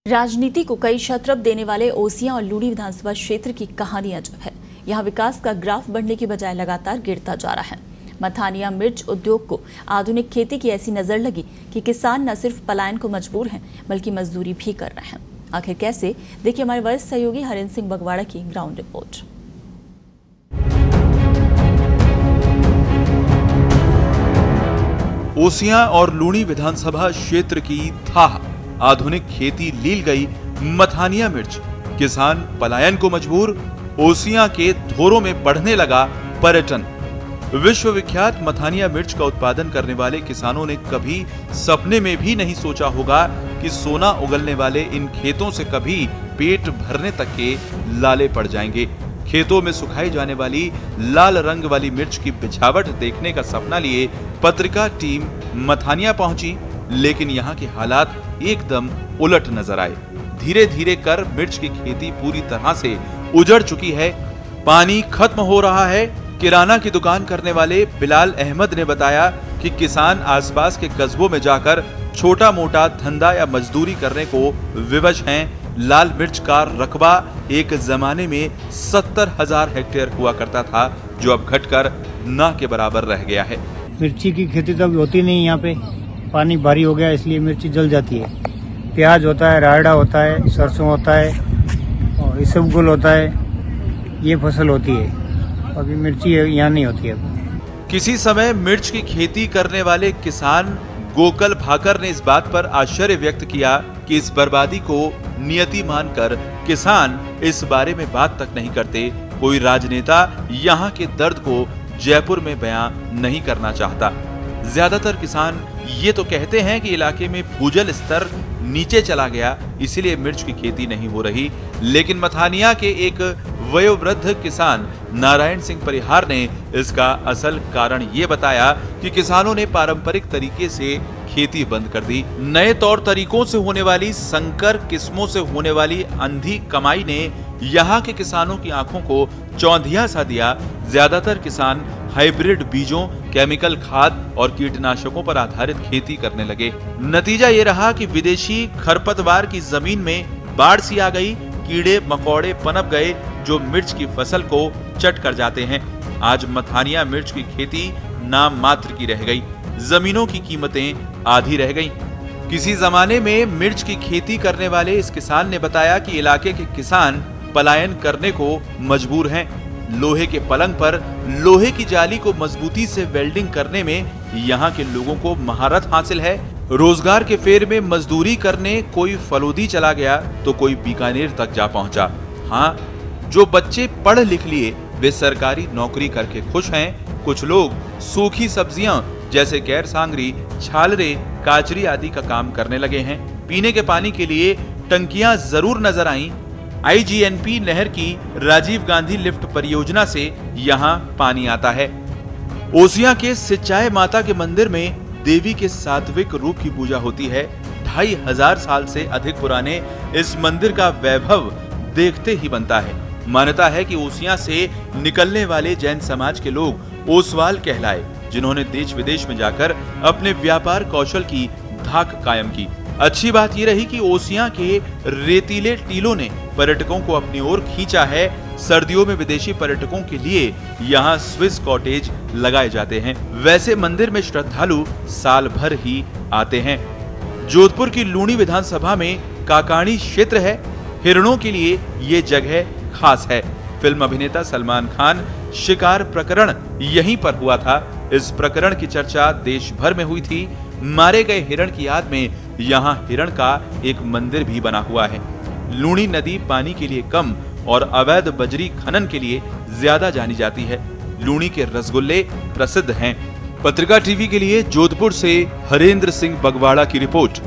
राजनीति को कई शतरब देने वाले ओसियां और लूणी विधानसभा क्षेत्र की कहानी अजब है। यहाँ विकास का ग्राफ बढ़ने की बजाय लगातार गिरता जा रहा है। मथानिया मिर्च उद्योग को आधुनिक खेती की ऐसी नजर लगी कि किसान न सिर्फ पलायन को मजबूर हैं बल्कि मजदूरी भी कर रहे हैं। आखिर कैसे, देखिए हमारे वरिष्ठ सहयोगी हरेंद्र सिंह बगवाड़ा की ग्राउंड रिपोर्ट। ओसियां और लूणी विधानसभा क्षेत्र की थाह आधुनिक खेती लील गई मथानिया मिर्च, किसान पलायन को मजबूर, ओसियां के धोरों में बढ़ने लगा पर्यटन। विश्व विख्यात मथानिया मिर्च का उत्पादन करने वाले किसानों ने कभी सपने में भी नहीं सोचा होगा कि सोना उगलने वाले इन खेतों से कभी पेट भरने तक के लाले पड़ जाएंगे। खेतों में सुखाई जाने वाली लाल रंग वाली मिर्च की बिछावट देखने का सपना लिए पत्रिका टीम मथानिया पहुंची, लेकिन यहाँ के हालात एकदम उलट नजर आए। धीरे धीरे कर मिर्च की खेती पूरी तरह से उजड़ चुकी है। पानी खत्म हो रहा है। किराना की दुकान करने वाले बिलाल अहमद ने बताया कि किसान आसपास के कस्बों में जाकर छोटा मोटा धंधा या मजदूरी करने को विवश हैं। लाल मिर्च का रकबा एक जमाने में 70,000 हेक्टेयर हुआ करता था, जो अब घटकर ना के बराबर रह गया है। मिर्ची की खेती तो अभी होती नहीं यहाँ पे, पानी भारी हो गया इसलिए मिर्ची जल जाती है। प्याज होता है, रायड़ा होता है, सरसों होता है और इसबगोल होता है, ये फसल होती है। अभी मिर्ची यहाँ नहीं होती है। किसी समय मिर्च की खेती करने वाले किसान गोकल भाकर ने इस बात पर आश्चर्य व्यक्त किया कि इस बर्बादी को नियति मानकर किसान इस बारे में बात तक नहीं करते। कोई राजनेता यहाँ के दर्द को जयपुर में बयां नहीं करना चाहता। ज्यादातर किसान ये तो कहते हैं कि इलाके में भूजल स्तर नीचे चला गया, इसीलिए मिर्च की खेती नहीं हो रही। लेकिन मथानिया के एक वयोवृद्ध किसान नारायण सिंह परिहार ने इसका असल कारण ये बताया कि किसानों ने पारंपरिक तरीके से खेती बंद कर दी। नए तौर तरीकों से होने वाली संकर किस्मों से होने वाली अंधी कमाई ने यहाँ के किसानों की आंखों को चौंधिया सा दिया। ज्यादातर किसान हाइब्रिड बीजों, केमिकल खाद और कीटनाशकों पर आधारित खेती करने लगे। नतीजा ये रहा कि विदेशी खरपतवार की जमीन में बाढ़ सी आ गई, कीड़े मकोड़े पनप गए जो मिर्च की फसल को चट कर जाते हैं। आज मथानिया मिर्च की खेती नाम मात्र की रह गई, जमीनों की कीमतें आधी रह गईं। किसी जमाने में मिर्च की खेती करने वाले इस किसान ने बताया कि इलाके के किसान पलायन करने को मजबूर हैं। लोहे के पलंग पर लोहे की जाली को मजबूती से वेल्डिंग करने में यहाँ के लोगों को महारत हासिल है। रोजगार के फेर में मजदूरी करने कोई फलोदी चला गया तो कोई बीकानेर तक जा पहुंचा। हाँ, जो बच्चे पढ़ लिख लिए वे सरकारी नौकरी करके खुश हैं। कुछ लोग सूखी सब्जियां जैसे गैर सांगरी, छालरे, काचरी आदि का काम करने लगे हैं। पीने के पानी के लिए टंकियां जरूर नजर आईं। IGNP नहर की राजीव गांधी लिफ्ट परियोजना से यहाँ पानी आता है। ओसियां के सिच्चाई माता के मंदिर में देवी के सात्विक रूप की पूजा होती है। 2500 साल से अधिक पुराने इस मंदिर का वैभव देखते ही बनता है। मान्यता है कि ओसियां से निकलने वाले जैन समाज के लोग ओसवाल कहलाए, जिन्होंने देश विदेश में जाकर अपने व्यापार कौशल की धाक कायम की। अच्छी बात यह रही कि ओसियां के रेतीले टीलों ने पर्यटकों को अपनी ओर खींचा है। सर्दियों में विदेशी पर्यटकों के लिए यहाँ स्विस कॉटेज लगाए जाते हैं। वैसे मंदिर में श्रद्धालु साल भर ही आते हैं। जोधपुर की लूणी विधानसभा में काकाणी क्षेत्र है। हिरणों के लिए ये जगह खास है। फिल्म अभिनेता सलमान खान शिकार प्रकरण यहीं पर हुआ था। इस प्रकरण की चर्चा देश भर में हुई थी। मारे गए हिरण की याद में यहाँ हिरण का एक मंदिर भी बना हुआ है। लूणी नदी पानी के लिए कम और अवैध बजरी खनन के लिए ज्यादा जानी जाती है। लूणी के रसगुल्ले प्रसिद्ध हैं। पत्रिका टीवी के लिए जोधपुर से हरेंद्र सिंह बगवाड़ा की रिपोर्ट।